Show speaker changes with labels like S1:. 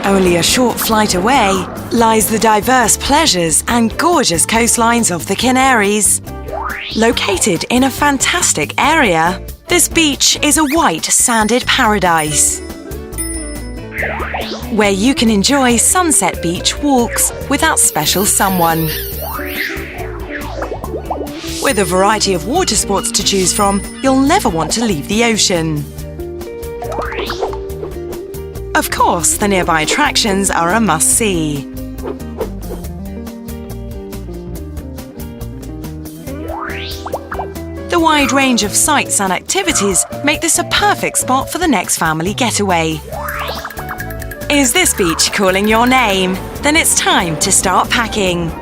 S1: Only a short flight away lies the diverse pleasures and gorgeous coastlines of the Canaries. Located in a fantastic area, this beach is a white, sanded paradise where you can enjoy sunset beach walks with that special someone. With a variety of water sports to choose from, you'll never want to leave the ocean. Of course, the nearby attractions are a must-see. The wide range of sights and activities make this a perfect spot for the next family getaway. Is this beach calling your name? Then it's time to start packing.